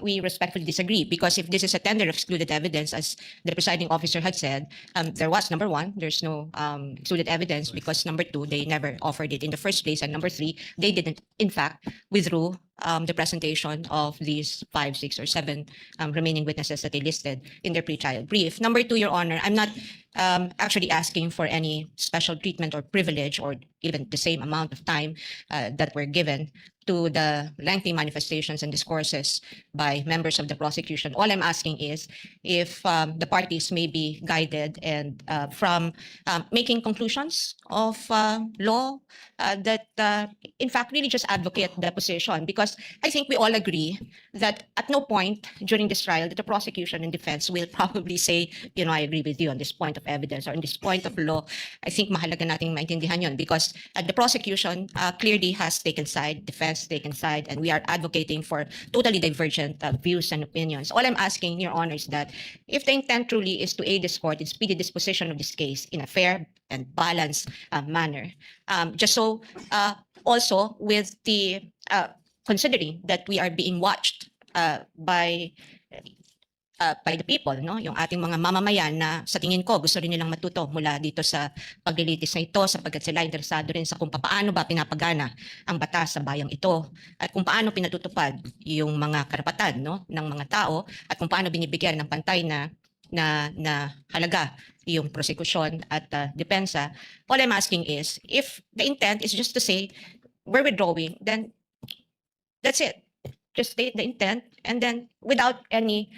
we respectfully disagree, because if this is a tender of excluded evidence, as the presiding officer had said, there was, number one, there's no excluded evidence, because number two, they never offered it in the first place, and number three, they didn't, in fact, withdrew the presentation of these 5, 6, or 7 remaining witnesses that they listed in their pre-trial brief. Number two, Your Honor, I'm not actually asking for any special treatment or privilege, or even the same amount of time that were given to the lengthy manifestations and discourses by members of the prosecution. All I'm asking is if the parties may be guided and from making conclusions of law that in fact really just advocate the position, because I think we all agree that at no point during this trial that the prosecution and defense will probably say, you know, I agree with you on this point of evidence or on this point of law. I think mahalaga nating maintindihan yun, because the prosecution clearly has taken side, defense taken side, and we are advocating for totally divergent views and opinions. All I'm asking, Your Honor, is that if the intent truly is to aid this court in speedy disposition of this case in a fair and balanced manner, just so also with the considering that we are being watched by the people, no? Yung ating mga mamamayan na sa tingin ko gusto rin nilang matuto mula dito sa paglilitis na ito, sapagkat sila interesado rin sa kung paano ba pinapagana ang batas sa bayang ito, at kung paano pinatutupad yung mga karapatan, no, ng mga tao, at kung paano binibigyan ng pantay na halaga yung prosekusyon at depensa. All I'm asking is, if the intent is just to say we're withdrawing, then that's it. Just state the intent, and then without any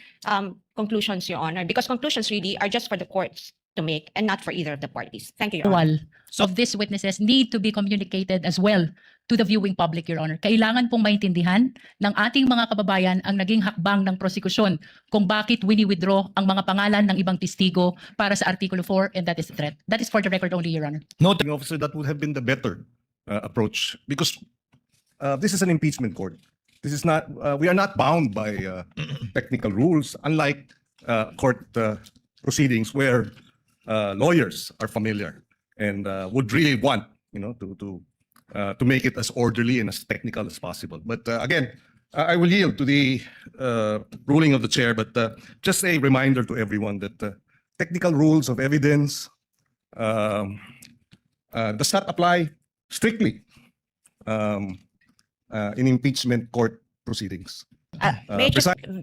conclusions, Your Honor, because conclusions really are just for the courts to make and not for either of the parties. Thank you, Your Honor. Of these witnesses need to be communicated as well to the viewing public, Your Honor. Kailangan pong maintindihan ng ating mga kababayan ang naging hakbang ng prosekusyon kung bakit wini-withdraw ang mga pangalan ng ibang testigo para sa Artikulo 4, and that is a threat. That is for the record only, Your Honor. Noting, officer, that would have been the better approach, because this is an impeachment court. This is not, we are not bound by technical rules, unlike court proceedings where lawyers are familiar and would really want, you know, to make it as orderly and as technical as possible. But again, I will yield to the ruling of the chair, but just a reminder to everyone that technical rules of evidence does not apply strictly in impeachment court proceedings. May I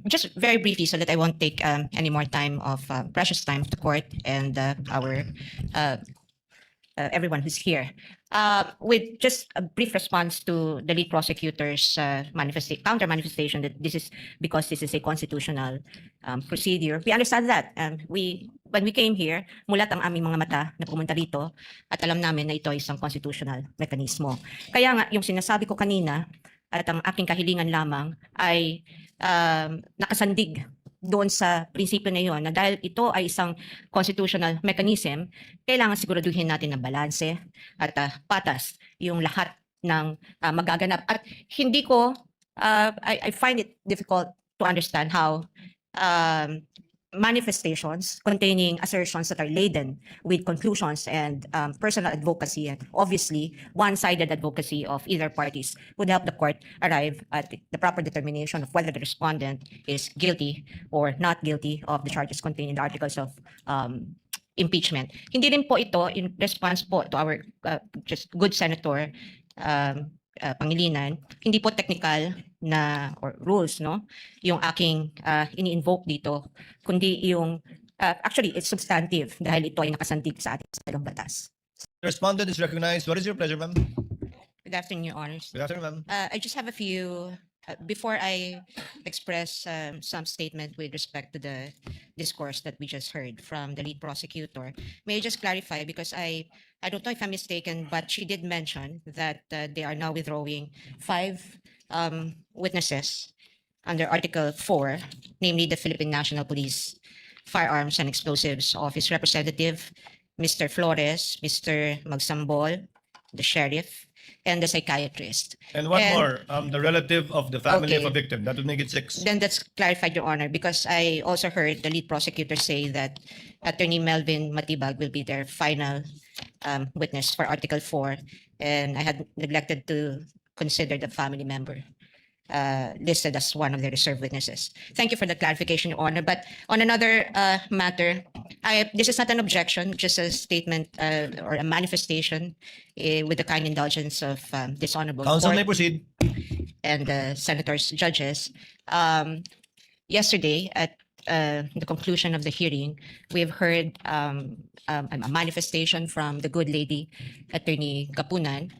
just very briefly, so that I won't take any more time of precious time of the court and our everyone who's here, with just a brief response to the lead prosecutor's counter manifestation that this is because this is a constitutional procedure. We understand that. When we came here, mulat ang aming mga mata na pumunta rito, at alam namin na ito ay isang constitutional mekanismo. Kaya nga, yung sinasabi ko kanina, at ang aking kahilingan lamang ay nakasandig doon sa prinsipyo na yun, na dahil ito ay isang constitutional mechanism, kailangan siguraduhin natin na balanse at patas yung lahat ng magaganap. At hindi ko, I find it difficult to understand how manifestations containing assertions that are laden with conclusions and personal advocacy, and obviously one-sided advocacy of either parties, would help the court arrive at the proper determination of whether the respondent is guilty or not guilty of the charges contained in the articles of impeachment. Hindi rin po ito in response po to our just good Senator Pangilinan, hindi po technical na or rules, no, yung aking ini-invoke dito, kundi yung actually it's substantive dahil ito ay nakasandig sa ating salong batas. Respondent is recognized. What is your pleasure, ma'am? Good afternoon, Your Honors. Good afternoon, ma'am. I just have a few before I express some statement with respect to the discourse that we just heard from the lead prosecutor. May I just clarify, because I don't know if I'm mistaken, but she did mention that they are now withdrawing 5 witnesses under Article 4, namely the Philippine National Police Firearms and Explosives Office Representative, Mr. Flores, Mr. Magsambol, the sheriff, and the psychiatrist. And one And- more, the relative of the family of Okay. a victim. That would make it 6. Then that's clarified, Your Honor, because I also heard the lead prosecutor say that Attorney Melvin Matibag will be their final witness for Article 4, and I had neglected to consider the family member listed as one of the reserve witnesses. Thank you for the clarification, Your Honor. But on another matter, this is not an objection, just a statement or a manifestation with the kind indulgence of this honorable Counsel may court proceed. and the senators, judges. Yesterday, at the conclusion of the hearing, we've heard a manifestation from the good lady, Attorney Kapunan,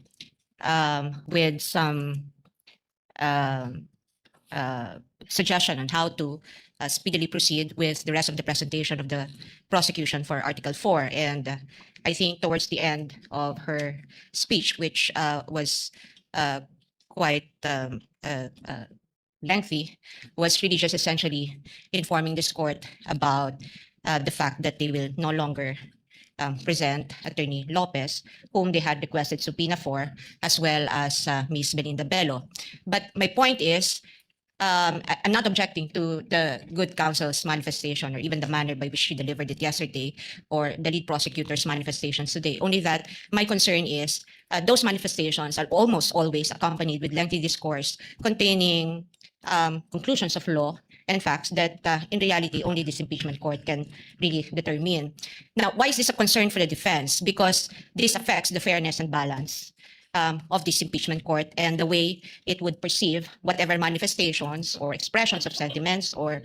with some suggestion on how to speedily proceed with the rest of the presentation of the prosecution for Article 4. And I think towards the end of her speech, which was quite lengthy, was really just essentially informing this court about the fact that they will no longer present Attorney Lopez, whom they had requested subpoena for, as well as Ms. Belinda Bello. But my point is, I'm not objecting to the good counsel's manifestation or even the manner by which she delivered it yesterday or the lead prosecutor's manifestations today. Only that my concern is those manifestations are almost always accompanied with lengthy discourse containing conclusions of law and facts that in reality only this impeachment court can really determine. Now, why is this a concern for the defense? Because this affects the fairness and balance of this impeachment court and the way it would perceive whatever manifestations or expressions of sentiments or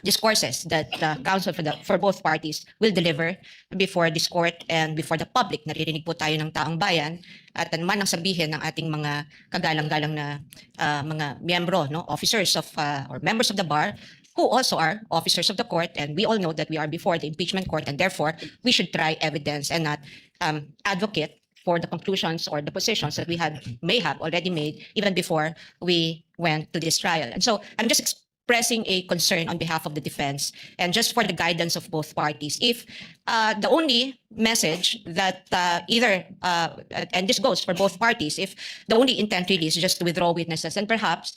discourses that counsel for both parties will deliver before this court and before the public. Naririnig po tayo ng taong bayan at ano man ang sabihin ng ating mga kagalang-galang na mga miyembro, no, officers of or members of the bar who also are officers of the court, and we all know that we are before the impeachment court, and therefore we should try evidence and not advocate for the conclusions or the positions that we may have already made even before we went to this trial. And so I'm just expressing a concern on behalf of the defense and just for the guidance of both parties. If the only message that either, and this goes for both parties, if the only intent really is just to withdraw witnesses, and perhaps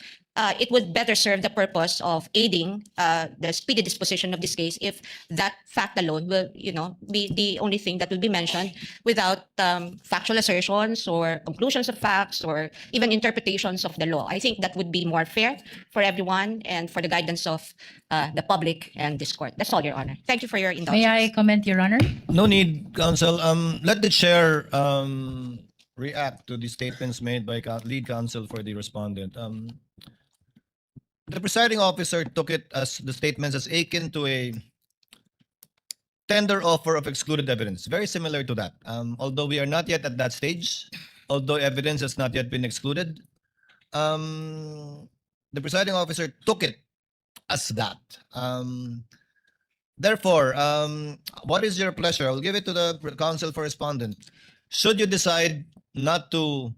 it would better serve the purpose of aiding the speedy disposition of this case if that fact alone will, be the only thing that will be mentioned without factual assertions or conclusions of facts or even interpretations of the law. I think that would be more fair for everyone and for the guidance of the public and this court. That's all, Your Honor. Thank you for your indulgence. May I comment, Your Honor? No need, counsel. Let the chair react to the statements made by lead counsel for the respondent. The presiding officer took it as the statements as akin to a tender offer of excluded evidence, very similar to that. Although we are not yet at that stage, although evidence has not yet been excluded, the presiding officer took it as that. Therefore, what is your pleasure? I'll give it to the counsel for respondent. Should you decide not to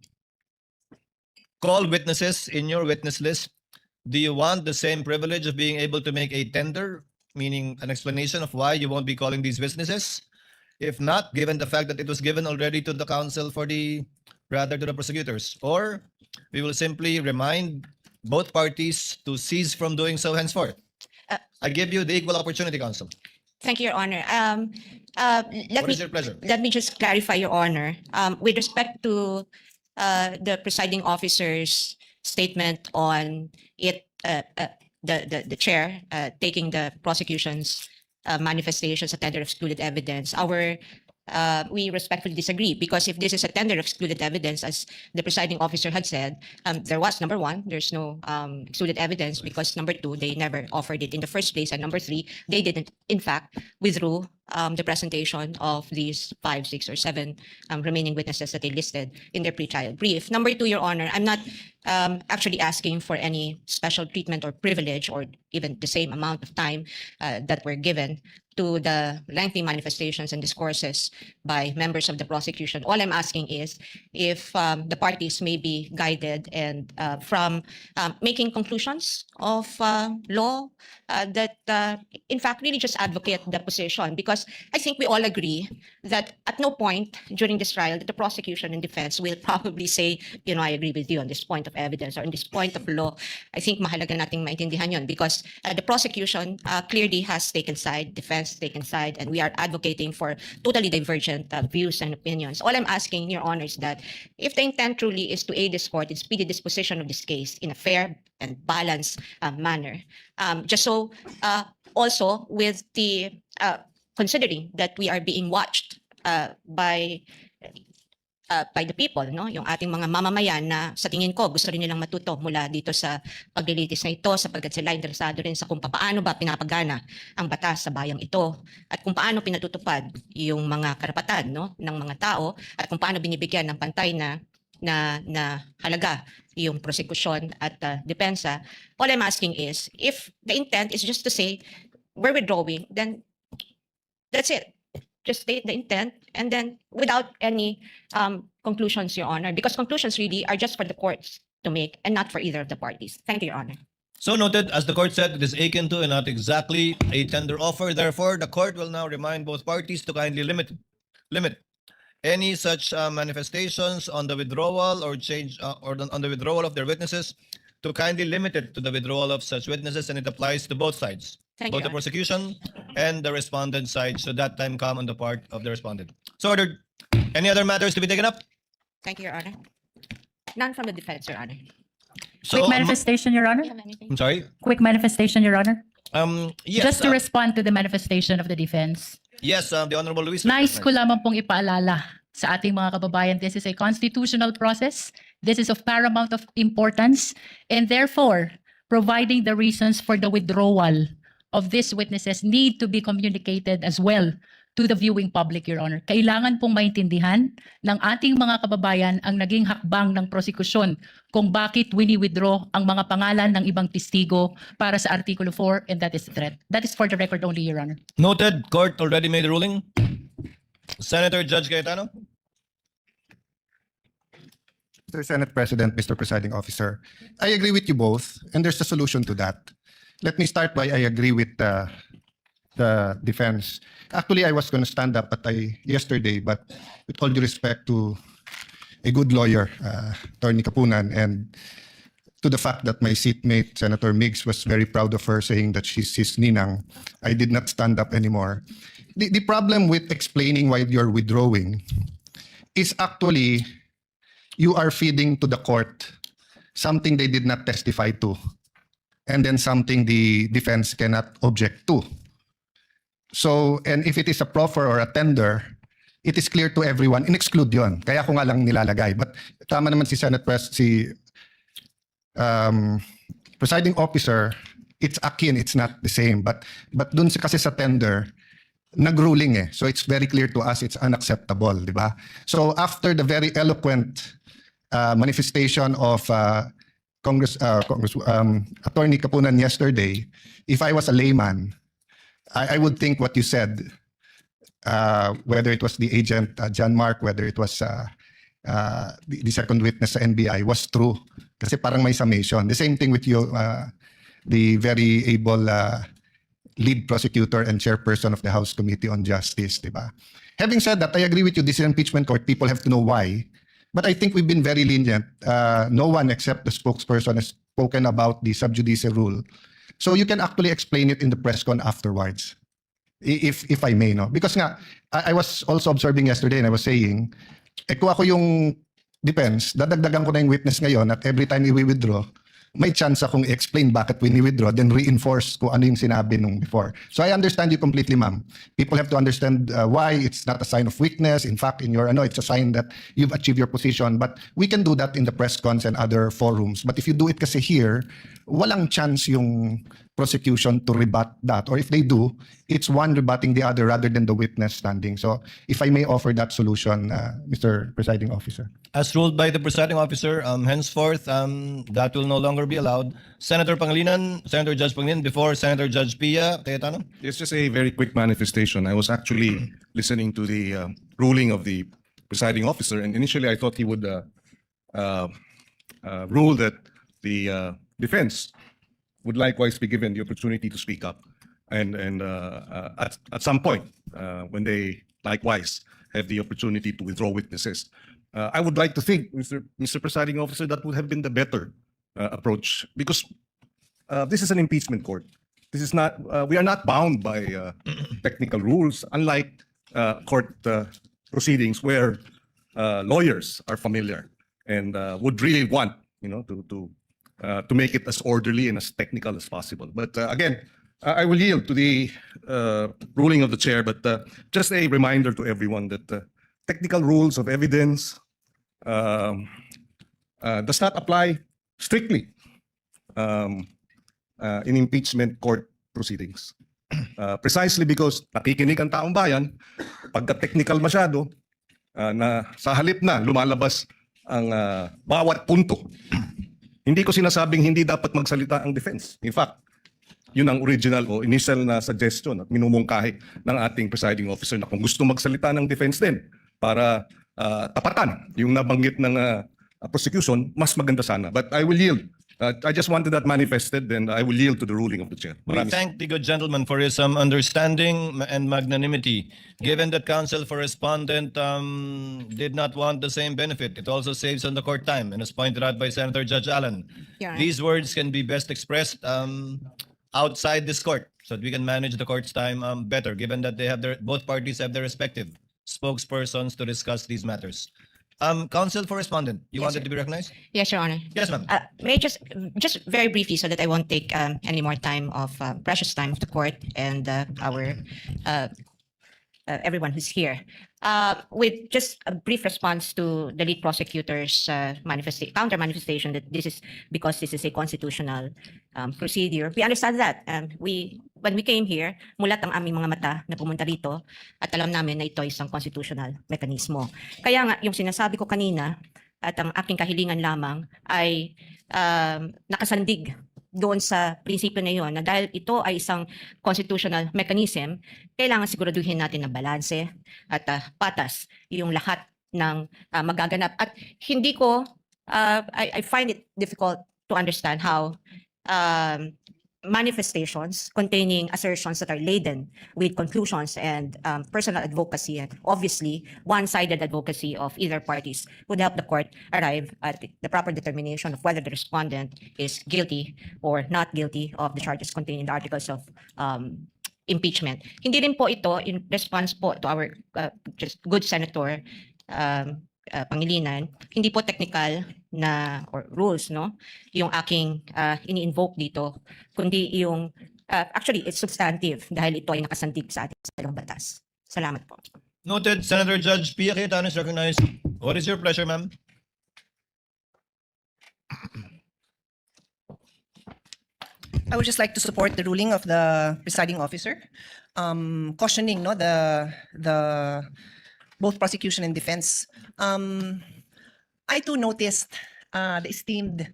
call witnesses in your witness list, do you want the same privilege of being able to make a tender, meaning an explanation of why you won't be calling these witnesses? If not, given the fact that it was given already to the counsel to the prosecutors, or we will simply remind both parties to cease from doing so henceforth. I give you the equal opportunity, counsel. Thank you, Your Honor. What is your pleasure? Let me just clarify, Your Honor. With respect to the presiding officer's statement on it, the chair taking the prosecution's manifestations, a tender of excluded evidence, we respectfully disagree, because if this is a tender of excluded evidence, as the presiding officer had said, there was, number one, there's no excluded evidence, because number two, they never offered it in the first place, and number three, they didn't, in fact, withdrew the presentation of these 5, 6, or 7 remaining witnesses that they listed in their pre-trial brief. Number two, Your Honor, I'm not actually asking for any special treatment or privilege or even the same amount of time that were given to the lengthy manifestations and discourses by members of the prosecution. All I'm asking is if the parties may be guided and from making conclusions of law that in fact really just advocate the position, because I think we all agree that at no point during this trial that the prosecution and defense will probably say, I agree with you on this point of evidence or on this point of law. I think mahalaga nating maintindihan yun, because the prosecution clearly has taken side, defense has taken side, and we are advocating for totally divergent views and opinions. All I'm asking, Your Honor, is that if the intent truly is to aid this court in speedy disposition of this case in a fair and balanced manner, just so also with the considering that we are being watched by the people, no? Yung ating mga mamamayan na sa tingin ko gusto rin nilang matuto mula dito sa paglilitis na ito sapagkat sila interesado rin sa kung paano ba pinapagana ang batas sa bayang ito at kung paano pinatutupad yung mga karapatan, no, ng mga tao at kung paano binibigyan ng pantay na halaga yung prosekusyon at depensa. All I'm asking is if the intent is just to say we're withdrawing, then that's it. Just state the intent and then without any conclusions, Your Honor, because conclusions really are just for the courts to make and not for either of the parties. Thank you, Your Honor. So noted, as the court said, it is akin to and not exactly a tender offer. Therefore, the court will now remind both parties to kindly limit any such manifestations on the withdrawal or change on the withdrawal of their witnesses, to kindly limit it to the withdrawal of such witnesses, and it applies to both sides, Thank both you, the Your Honor. prosecution and the respondent side, should that time come on the part of the respondent. So ordered. Any other matters to be taken up? Thank you, Your Honor. None from the defense, Your Honor. So, Quick manifestation, Your Honor. Do you have anything? I'm sorry. Quick manifestation, Your Honor. Yes. Just to respond to the manifestation of the defense. Yes, the Honorable Luis. Nais ko lamang pong ipaalala sa ating mga kababayan, this is a constitutional process. This is of paramount of importance. And therefore, providing the reasons for the withdrawal of these witnesses need to be communicated as well to the viewing public, Your Honor. Kailangan pong maintindihan ng ating mga kababayan ang naging hakbang ng prosekusyon kung bakit wini-withdraw ang mga pangalan ng ibang testigo para sa Artikulo 4, and that is the threat. That is for the record only, Your Honor. Noted. Court already made a ruling. Senator Judge Cayetano. Mr. Senate President, Mr. Presiding Officer, I agree with you both, and there's a solution to that. Let me start by I agree with the defense. Actually, I was going to stand up yesterday, but with all due respect to a good lawyer, Attorney Kapunan, and to the fact that my seatmate, Senator Miggs, was very proud of her, saying that she's his ninang, I did not stand up anymore. The problem with explaining why you're withdrawing is actually you are feeding to the court something they did not testify to, and then something the defense cannot object to. So, and if it is a proffer or a tender, it is clear to everyone, in-exclude yun. Kaya ko nga lang nilalagay. But tama naman si Presiding Officer, it's akin, it's not the same. But dun kasi sa tender, nag-ruling eh. So it's very clear to us it's unacceptable, di ba? So after the very eloquent manifestation of Attorney Kapunan yesterday, if I was a layman, I would think what you said, whether it was the agent, John Mark, whether it was the second witness sa NBI, was true. Kasi parang may summation. The same thing with you, the very able lead prosecutor and chairperson of the House Committee on Justice, diba? Having said that, I agree with you, this is an impeachment court. People have to know why. But I think we've been very lenient. No one except the spokesperson has spoken about the sub judice rule. So you can actually explain it in the press con afterwards, if I may, no? Because nga, I was also observing yesterday and I was saying, kung ako yung defense, dadagdagan ko na yung witness ngayon at every time i-withdraw, may chance akong i-explain bakit wini-withdraw, then reinforce kung ano yung sinabi nung before. So I understand you completely, ma'am. People have to understand why it's not a sign of weakness. In fact, in your, it's a sign that you've achieved your position. But we can do that in the press cons and other forums. But if you do it kasi here, walang chance yung prosecution to rebut that. Or if they do, it's one rebutting the other rather than the witness standing. So if I may offer that solution, Mr. Presiding Officer. As ruled by the presiding officer, henceforth, that will no longer be allowed. Senator Judge Pangilinan, before Senator Judge Pia Cayetano. It's just a very quick manifestation. I was actually listening to the ruling of the presiding officer, and initially I thought he would rule that the defense would likewise be given the opportunity to speak up, and at some point when they likewise have the opportunity to withdraw witnesses. I would like to think, Mr. Presiding Officer, that would have been the better approach, because this is an impeachment court. This is not. We are not bound by technical rules, unlike court proceedings where lawyers are familiar and would really want, to make it as orderly and as technical as possible. But again, I will yield to the ruling of the chair, but just a reminder to everyone that technical rules of evidence does not apply strictly in impeachment court proceedings. Precisely because nakikinig ang taong bayan, pagka-technical masyado, na sa halip na lumalabas ang bawat punto. Hindi ko sinasabing hindi dapat magsalita ang defense. In fact, yun ang original o initial na suggestion at minumungkahi ng ating presiding officer na kung gusto magsalita ng defense din para tapatan yung nabanggit ng prosecution, mas maganda sana. But I will yield. I just wanted that manifested and I will yield to the ruling of the chair. We Maraming thank the good gentleman for his understanding and magnanimity. Given that counsel for respondent did not want the same benefit, it also saves on the court time, and as pointed out by Senator Judge Allen. Your Honor. These words can be best expressed outside this court so that we can manage the court's time better, given that both parties have their respective spokespersons to discuss these matters. Counsel for respondent, you Yes, wanted to be recognized? Yes, Your Honor. Yes, ma'am. May I just very briefly, so that I won't take any more time of precious time of the court and our everyone who's here. With just a brief response to the lead prosecutor's counter manifestation that this is because this is a constitutional procedure. We understand that. When we came here, mulat ang aming mga mata na pumunta rito at alam namin na ito ay isang constitutional mekanismo. Kaya nga, yung sinasabi ko kanina at ang aking kahilingan lamang ay nakasandig doon sa prinsipyo na yun na dahil ito ay isang constitutional mechanism, kailangan siguraduhin natin na balanse at patas yung lahat ng magaganap. At hindi ko, I find it difficult to understand how manifestations containing assertions that are laden with conclusions and personal advocacy and obviously one-sided advocacy of either parties would help the court arrive at the proper determination of whether the respondent is guilty or not guilty of the charges contained in the articles of impeachment. Hindi rin po ito in response po to our just good Senator Pangilinan, hindi po technical na or rules, no, yung aking ini-invoke dito, kundi yung actually it's substantive dahil ito ay nakasandig sa ating dalawang batas. Salamat po. Noted. Senator Judge Pia Cayetano is recognized. What is your pleasure, ma'am? I would just like to support the ruling of the presiding officer, cautioning the both prosecution and defense. I too noticed the esteemed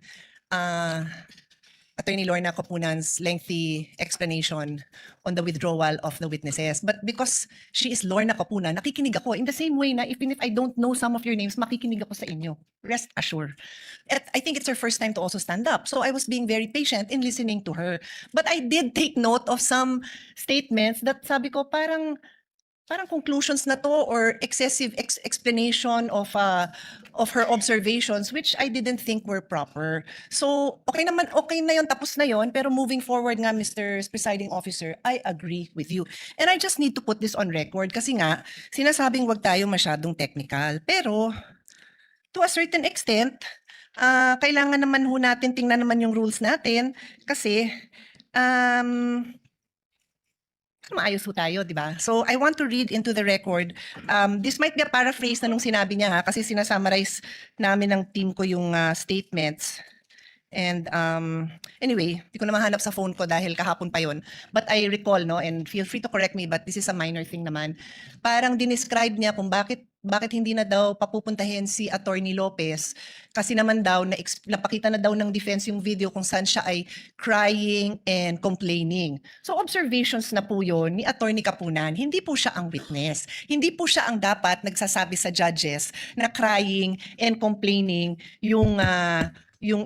Attorney Lorna Copunan's lengthy explanation on the withdrawal of the witnesses. But because she is Lorna Copunan, nakikinig ako in the same way na even if I don't know some of your names, makikinig ako sa inyo. Rest assured. At I think it's her first time to also stand up. So I was being very patient in listening to her. But I did take note of some statements that sabi ko parang conclusions na to or excessive explanation of her observations which I didn't think were proper. So okay na yon, tapos na yon, pero moving forward nga, Mr. Presiding Officer, I agree with you. And I just need to put this on record kasi nga sinasabing wag tayo masyadong technical, pero to a certain extent kailangan naman ho natin tingnan naman yung rules natin kasi maayos ho tayo, di ba? So, I want to read into the record. This might be a paraphrase na nung sinabi niya kasi sinasummarize namin ng team ko yung statements. And anyway, di ko na mahanap sa phone ko dahil kahapon pa yon. But I recall, no, and feel free to correct me, but this is a minor thing naman. Parang dinescribe niya kung bakit hindi na daw papupuntahin si Attorney Lopez kasi naman daw napakita na daw ng defense yung video kung saan siya ay crying and complaining. So observations na po yun ni Attorney Capunan, hindi po siya ang witness. Hindi po siya ang dapat nagsasabi sa judges na crying and complaining yung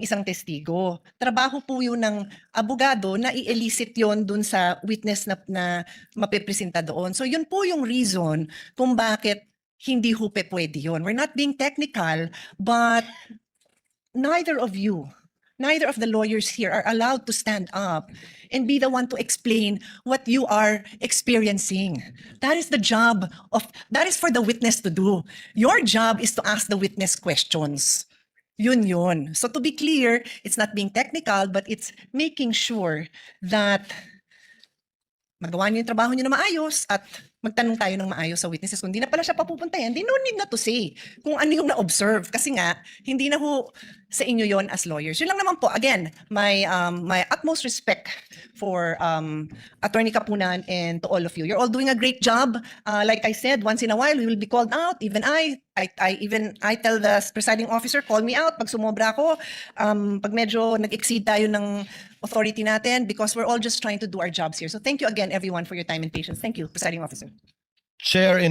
isang testigo. Trabaho po yun ng abogado na i-elicit yon dun sa witness na mapipresenta doon. So yun po yung reason kung bakit hindi pwede yun. We're not being technical, but neither of you neither of the lawyers here are allowed to stand up and be the one to explain what you are experiencing. That is for the witness to do. Your job is to ask the witness questions. Yun. So to be clear, it's not being technical, but it's making sure that magawa niyo yung trabaho niyo na maayos at magtanong tayo ng maayos sa witnesses. Kung di na pala siya papupuntayan, di no need na to say kung ano yung na-observe. Kasi nga, hindi na ho sa inyo yon as lawyers. Yun lang naman po. Again, my utmost respect for Attorney Kapunan and to all of you. You're all doing a great job. Like I said, once in a while, we will be called out. Even I tell the presiding officer, call me out pag sumobra ako. Pag medyo nag-exceed tayo ng authority natin, because we're all just trying to do our jobs here. So thank you again, everyone, for your time and patience. Thank you, presiding officer. Chair in